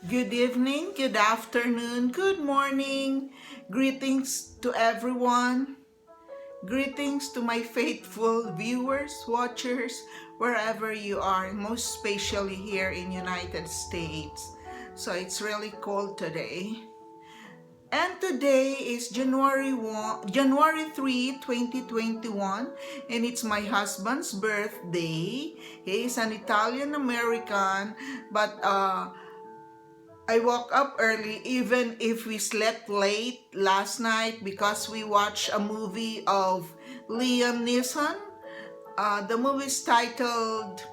Good evening, good afternoon, good morning. Greetings to everyone. Greetings to my faithful viewers, watchers, wherever you are, most especially here in United States. So it's really cold today. And today is January 3, 2021, and it's my husband's birthday. He is an Italian American, but I woke up early even if we slept late last night because we watched a movie of Liam Neeson. The movie is titled,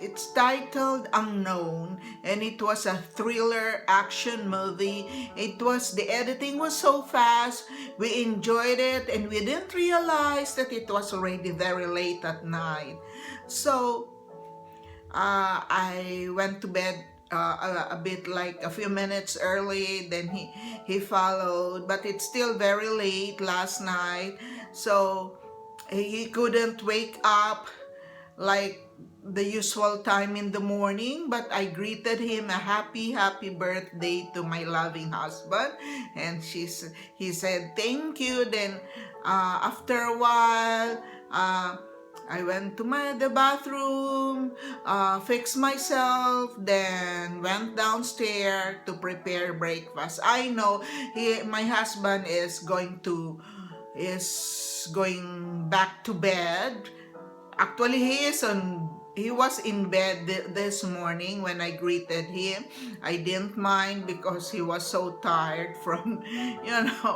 it's titled Unknown, and it was a thriller action movie. The editing was so fast, we enjoyed it, and we didn't realize that it was already very late at night. So I went to bed a bit like a few minutes early, then he followed, but it's still very late last night, so he couldn't wake up like the usual time in the morning, but I greeted him a happy birthday to my loving husband, and he said thank you. Then after a while, I went to the bathroom, fixed myself, then went downstairs to prepare breakfast. I know my husband is going back to bed. Actually, he was in bed this morning when I greeted him. I didn't mind because he was so tired from,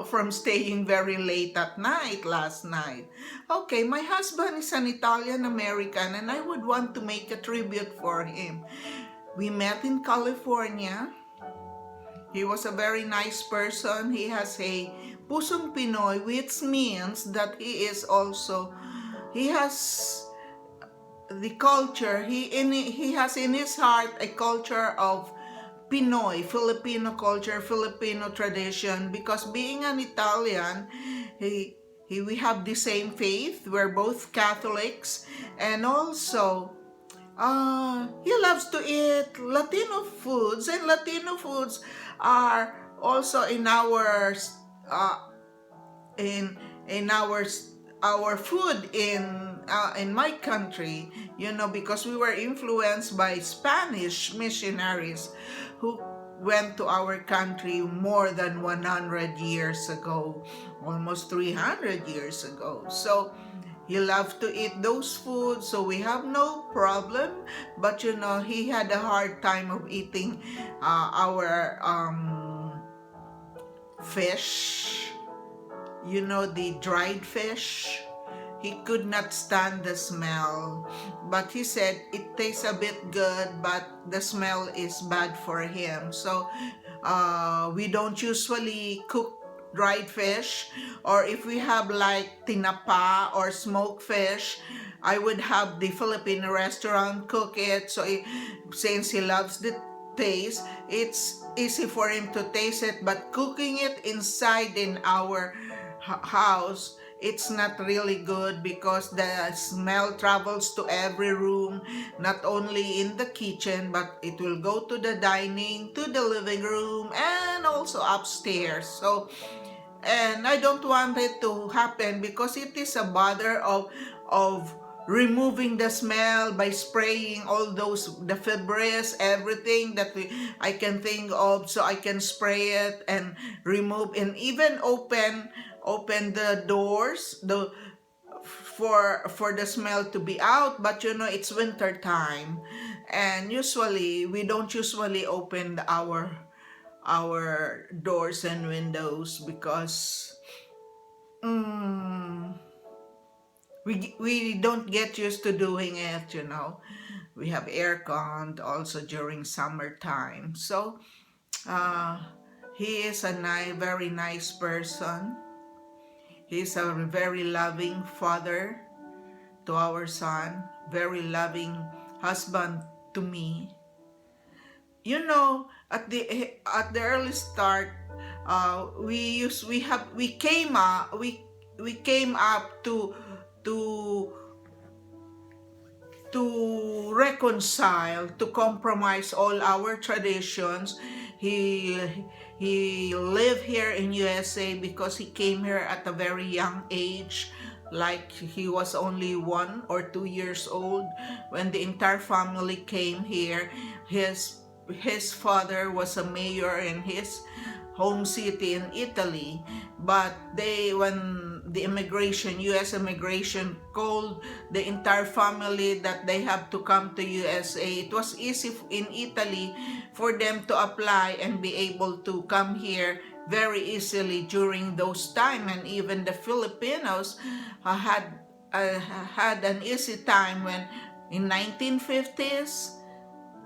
from staying very late at night last night. Okay, my husband is an Italian American and I would want to make a tribute for him. We met in California. He was a very nice person. He has a pusong Pinoy, which means that he has the culture. He has in his heart a culture of Pinoy, Filipino culture, Filipino tradition, because being an Italian, we have the same faith. We're both Catholics, and also he loves to eat Latino foods, and Latino foods are also in in our food in my country, because we were influenced by Spanish missionaries who went to our country more than 100 years ago, almost 300 years ago. So he loved to eat those foods, so we have no problem. But he had a hard time of eating our fish, the dried fish. He could not stand the smell, but he said it tastes a bit good, but the smell is bad for him. So we don't usually cook dried fish, or if we have like tinapa or smoked fish, I would have the Filipino restaurant cook it. So since he loves the taste, it's easy for him to taste it, but cooking it inside in our house, it's not really good because the smell travels to every room, not only in the kitchen, but it will go to the dining, to the living room, and also upstairs. So, and I don't want it to happen because it is a bother of removing the smell by spraying all the Febreze, everything that I can think of, so I can spray it and remove and even open the doors for the smell to be out. But it's winter time, and usually we don't usually open our doors and windows because we don't get used to doing it. We have aircon also during summertime. So he is a very nice person. He's a very loving father to our son, very loving husband to me. At the early start, we came up to to reconcile, to compromise all our traditions. He he lived here in USA because he came here at a very young age, like he was only 1 or 2 years old when the entire family came here. His father was a mayor in his home city in Italy, but when the US immigration called the entire family that they have to come to USA, it was easy in Italy for them to apply and be able to come here very easily during those time. And even the Filipinos had an easy time when in 1950s,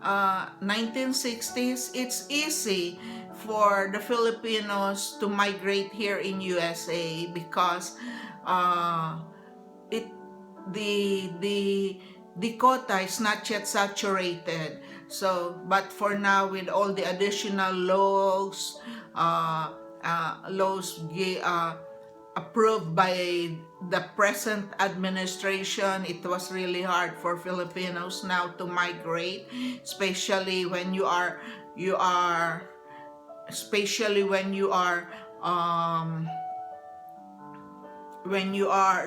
1960s, it's easy for the Filipinos to migrate here in USA because it the quota is not yet saturated. So, but for now, with all the additional laws, approved by the present administration, it was really hard for Filipinos now to migrate, especially when you are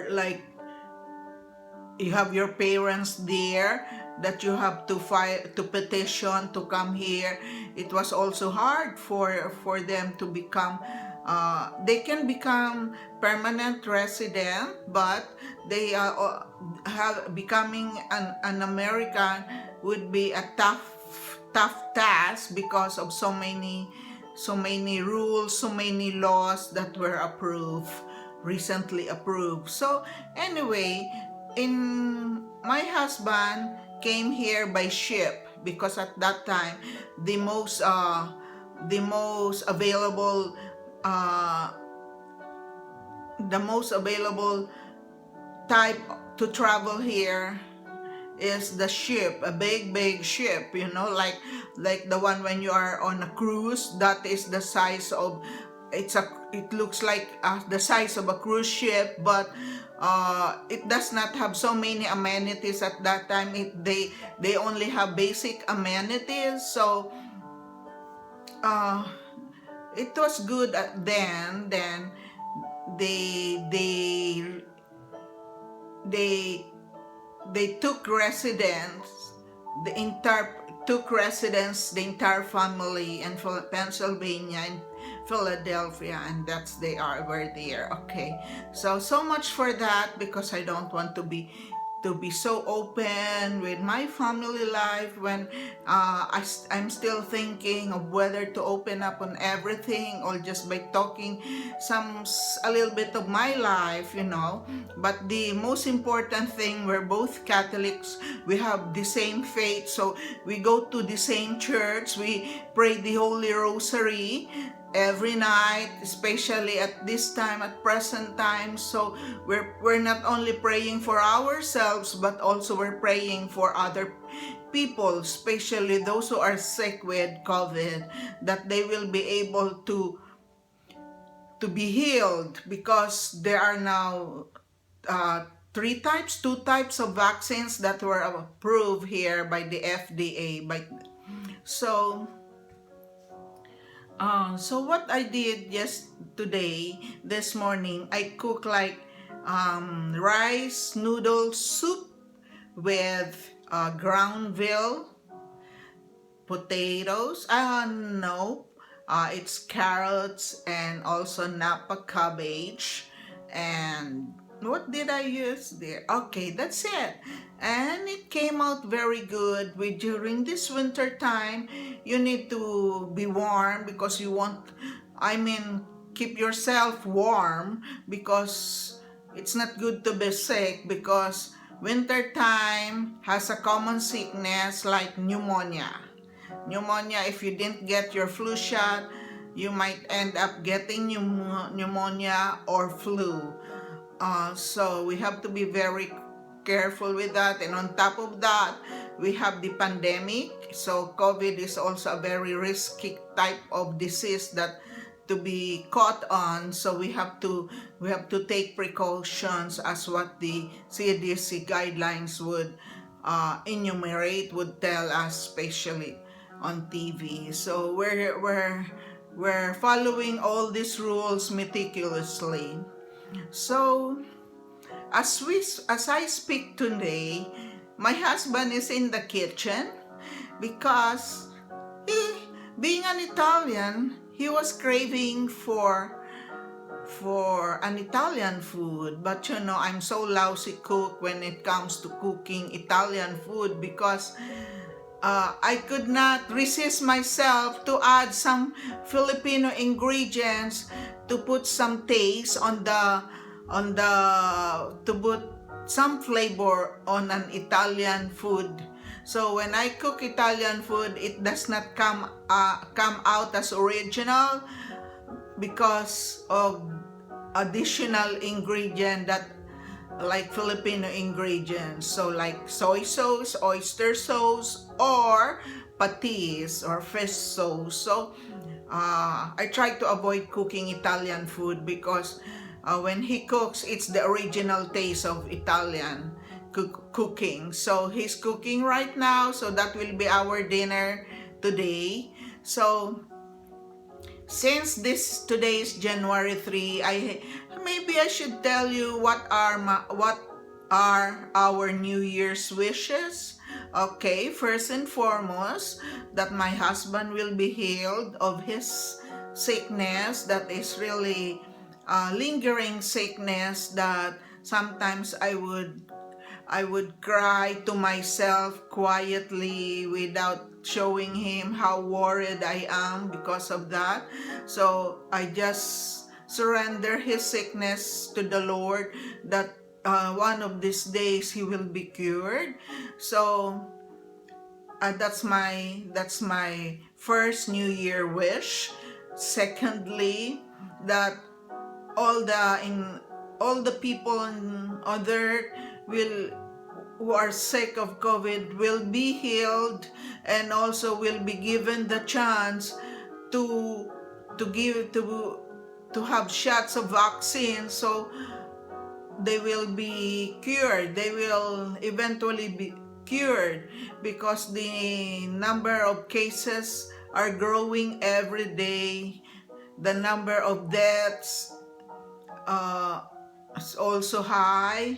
like you have your parents there that you have to petition to come here. It was also hard for them to become they can become permanent resident, but they have becoming an American would be a tough task because of so many rules, so many laws that were recently approved. So anyway, my husband came here by ship because at that time the most available type to travel here is the ship, a big ship, like the one when you are on a cruise. That is the size of it looks like the size of a cruise ship, but it does not have so many amenities at that time. They only have basic amenities, so it was good then. Then they took residence, the entire family in Pennsylvania and Philadelphia, and they are where they are. Okay, so much for that, because I don't want to be so open with my family life when I'm still thinking of whether to open up on everything or just by talking a little bit of my life, But the most important thing, we're both Catholics, we have the same faith, so we go to the same church, we pray the Holy Rosary every night, especially at this time, at present time. So we're not only praying for ourselves, but also we're praying for other people, especially those who are sick with COVID, that they will be able to be healed, because there are now two types of vaccines that were approved here by the FDA. So what I did this morning, I cooked like rice noodle soup with ground veal, potatoes. No, it's carrots and also Napa cabbage. And what did I use there? Okay, that's it. And it came out very good. During this winter time, you need to be warm because keep yourself warm, because it's not good to be sick, because winter time has a common sickness like pneumonia. If you didn't get your flu shot, you might end up getting pneumonia or flu. So we have to be very careful with that. And on top of that, we have the pandemic. So COVID is also a very risky type of disease that to be caught on. So we have to take precautions as what the CDC guidelines would enumerate, would tell us, especially on TV. So we're following all these rules meticulously. So as I speak today, my husband is in the kitchen because he, being an Italian, he was craving for an Italian food. But I'm so lousy cook when it comes to cooking Italian food because I could not resist myself to add some Filipino ingredients to put some taste to put some flavor on an Italian food. So when I cook Italian food, it does not come out as original because of additional ingredient that like Filipino ingredients. So like soy sauce, oyster sauce, or patis or fish sauce. So I try to avoid cooking Italian food because when he cooks, it's the original taste of Italian cooking. So he's cooking right now, so that will be our dinner today. So since today is January 3, maybe I should tell you what are our New Year's wishes. Okay, first and foremost, that my husband will be healed of his sickness that is really lingering sickness that sometimes I would cry to myself quietly without showing him how worried I am because of that. So I just surrender his sickness to the Lord that one of these days he will be cured. So that's my first New Year wish. Secondly, that all the people on earth who are sick of COVID will be healed and also will be given the chance to have shots of vaccine, so they will be cured. They will eventually be cured because the number of cases are growing every day. The number of deaths is also high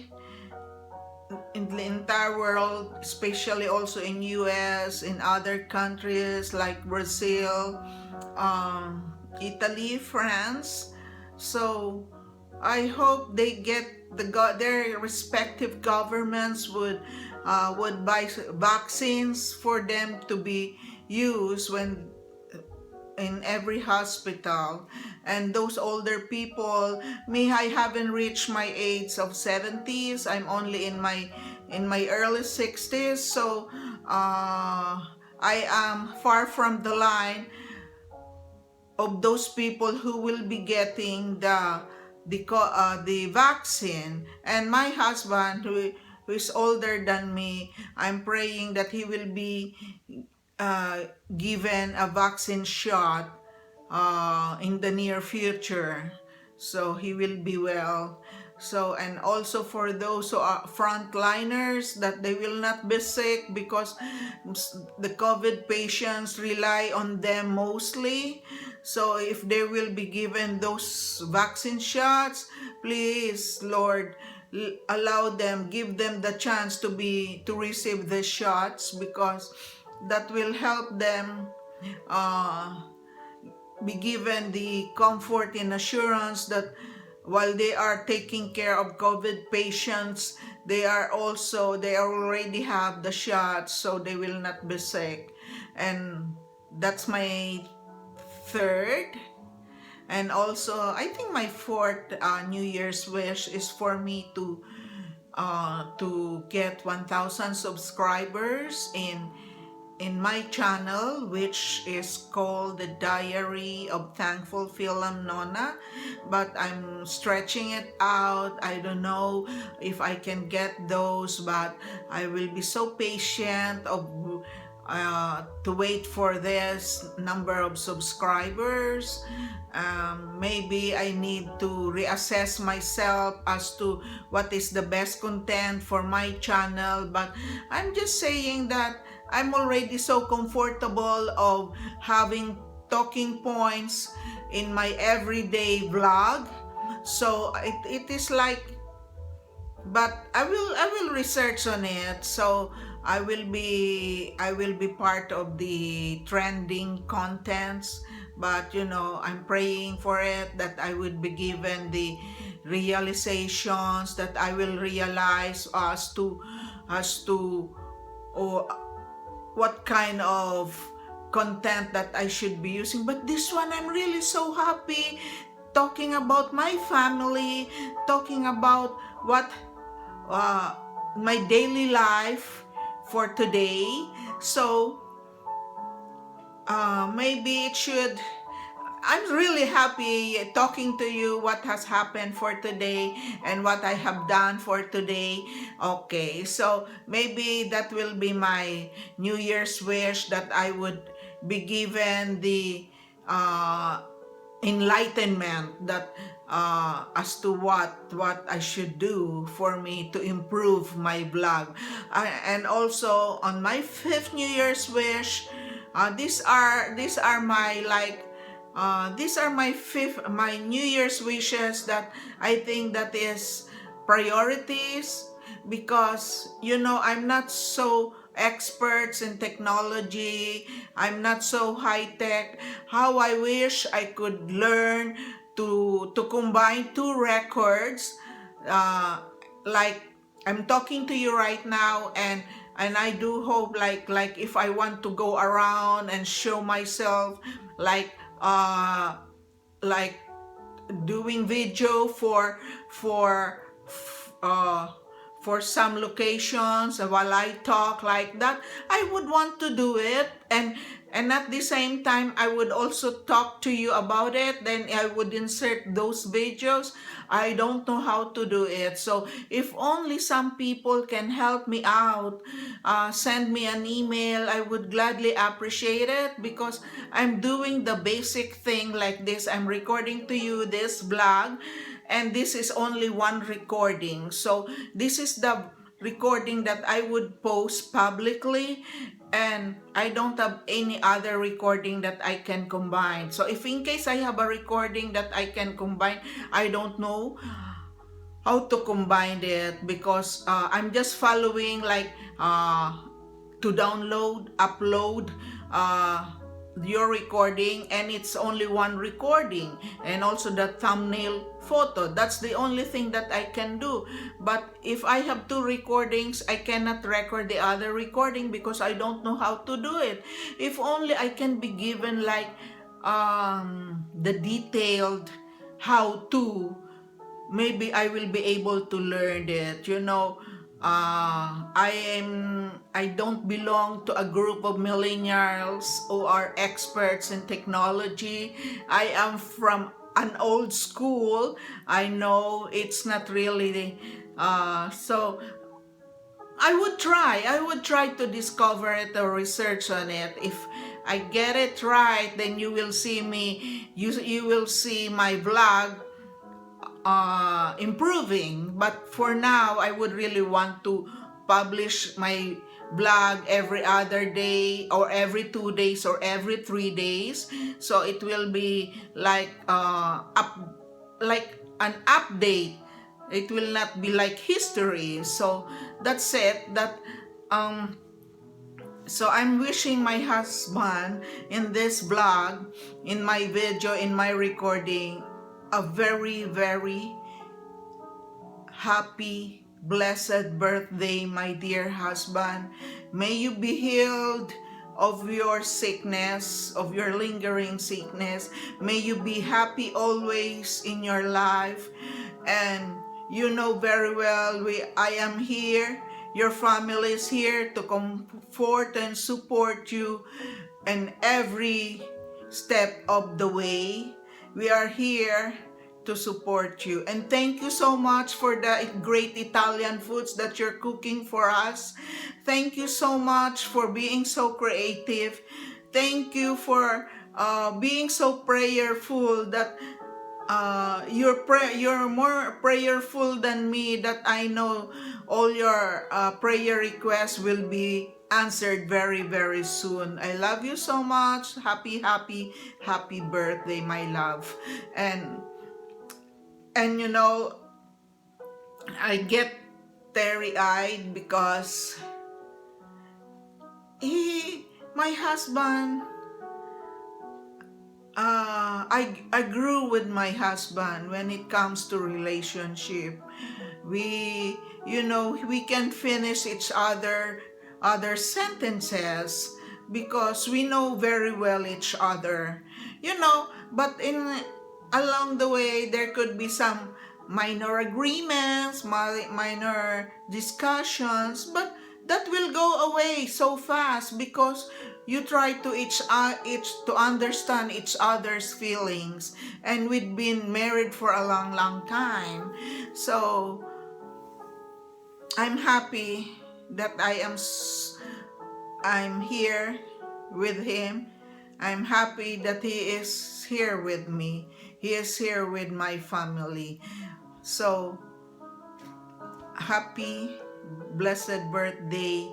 in the entire world, especially also in US, in other countries like Brazil, Italy, France. So I hope they get their respective governments would buy vaccines for them to be used when in every hospital. And those older people, me, I haven't reached my age of 70s. I'm only in my early 60s, so I am far from the line of those people who will be getting the vaccine. And my husband, who is older than me, I'm praying that he will be given a vaccine shot in the near future, so he will be well. So, and also for those who are frontliners, that they will not be sick because the COVID patients rely on them mostly. So if they will be given those vaccine shots, please, Lord, allow them, give them the chance to receive the shots, because that will help them be given the comfort and assurance that while they are taking care of COVID patients, they already have the shots, so they will not be sick. And that's my third. And also, I think my fourth New Year's wish is for me to get 1,000 subscribers in my channel, which is called The Diary of Thankful FIL-AM Nonna, but I'm stretching it out. I don't know if I can get those, but I will be so patient of to wait for this number of subscribers. Maybe I need to reassess myself as to what is the best content for my channel. But I'm just saying that I'm already so comfortable of having talking points in my everyday vlog. So it is like, but I will research on it. So I will be part of the trending contents. But I'm praying for it, that I would be given the realizations, that I will realize as to or what kind of content that I should be using. But this one, I'm really so happy talking about my family, talking about what uh, my daily life for today. So maybe it should. I'm really happy talking to you what has happened for today and what I have done for today. Okay, so maybe that will be my New Year's wish, that I would be given the uh, enlightenment, that as to what I should do for me to improve my vlog. And also on my fifth New Year's wish, these are my my New Year's wishes, that I think that is priorities, because I'm not so experts in technology. I'm not so high tech. How I wish I could learn to combine two records, uh, like I'm talking to you right now, and I do hope, like if I want to go around and show myself, like uh like doing video uh for some locations, while I talk like that, I would want to do it. And at the same time, I would also talk to you about it. Then I would insert those videos. I don't know how to do it. So if only some people can help me out, send me an email, I would gladly appreciate it, because I'm doing the basic thing like this. I'm recording to you this vlog, and this is only one recording. So this is the recording that I would post publicly, and I don't have any other recording that I can combine. So if in case I have a recording that I can combine, I don't know how to combine it, because I'm just following, like to download, upload your recording, and it's only one recording, and also the thumbnail photo. That's the only thing that I can do. But if I have two recordings, I cannot record the other recording, because I don't know how to do it. If only I can be given, like the detailed how to, maybe I will be able to learn it. I don't belong to a group of millennials who are experts in technology. I am from an old school. I know it's not really so I would try to discover it or research on it. If I get it right, then you will see you will see my vlog improving. But for now, I would really want to publish my blog every other day, or every 2 days, or every 3 days. So it will be like like an update. It will not be like history. So that's it. So I'm wishing my husband, in this vlog, in my video, in my recording, a very, very happy, blessed birthday, my dear husband. May you be healed of your sickness, of your lingering sickness. May you be happy always in your life. And you know very well, I am here. Your family is here to comfort and support you in every step of the way. We are here to support you. And thank you so much for the great Italian foods that you're cooking for us. Thank you so much for being so creative. Thank you for being so prayerful that you're more prayerful than me, that I know all your prayer requests will be answered very, very soon. I love you so much. Happy birthday, my love. And you know, I get teary-eyed because my husband, I grew with my husband when it comes to relationship. We can finish each other sentences because we know very well each other. But along the way there could be some minor agreements, minor discussions, but that will go away so fast because you try to each to understand each other's feelings, and we've been married for a long time. So I'm happy that I'm here with him. I'm happy that he is here with me. He is here with my family. So happy blessed birthday,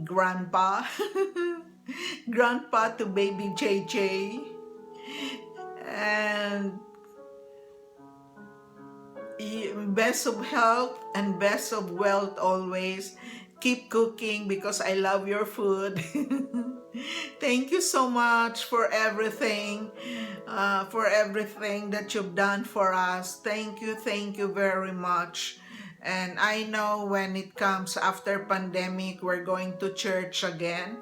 Grandpa. Grandpa to baby JJ. And best of health and best of wealth always. Keep cooking because I love your food. Thank you so much for everything that you've done for us. Thank you very much. And I know when it comes after pandemic, we're going to church again.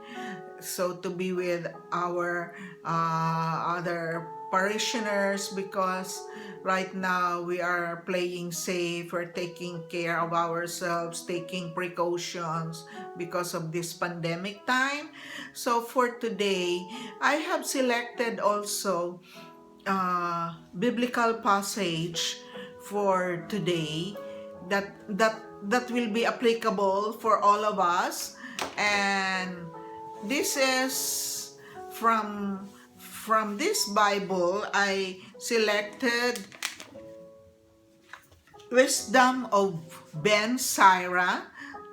So to be with our other parishioners, because right now we are playing safe, we're taking care of ourselves, taking precautions because of this pandemic time. So for today, I have selected also biblical passage for today that will be applicable for all of us. And this is from this Bible. I selected Wisdom of Sira,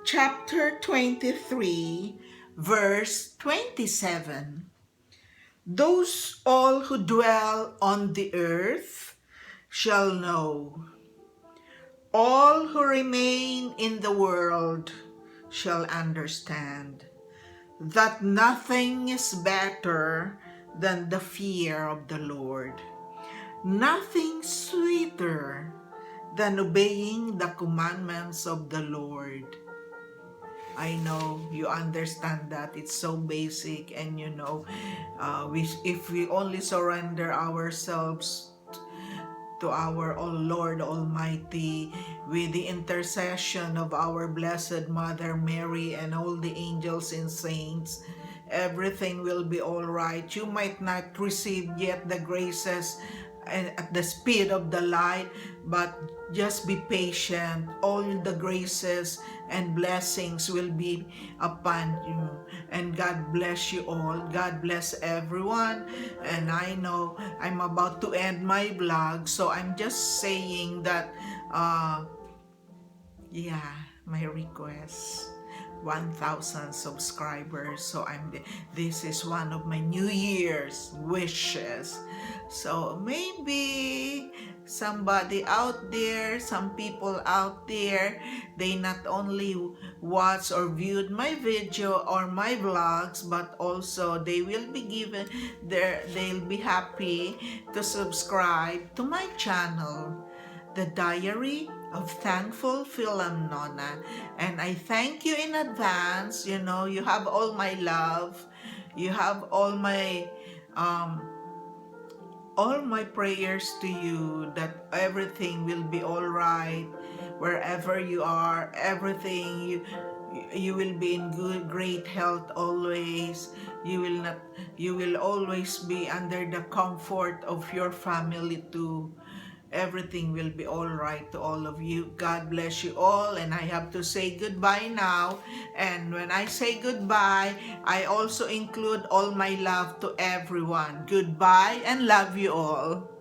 chapter 23, verse 27. Those all who dwell on the earth shall know, all who remain in the world shall understand, that nothing is better than the fear of the Lord, nothing sweeter than obeying the commandments of the Lord. I know you understand that it's so basic, and if we only surrender ourselves to our Lord Almighty, with the intercession of our Blessed Mother Mary and all the angels and saints, everything will be all right. You might not receive yet the graces at the speed of the light, but just be patient. All the graces and blessings will be upon you. And God bless you all. God bless everyone. And I know I'm about to end my vlog, so I'm just saying that my request 1,000 subscribers. So this is one of my New Year's wishes. So maybe somebody out there, some people out there, they not only watch or viewed my video or my vlogs, but also they will be they'll be happy to subscribe to my channel, The Diary of Thankful FIL-AM Nonna. And I thank you in advance. You have all my love. You have all my prayers to you, that everything will be all right wherever you are. Everything you will be in great health always. You will always be under the comfort of your family too. everything will be all right to all of you. God bless you all, and I have to say goodbye now. And when I say goodbye, I also include all my love to everyone. Goodbye and love you all.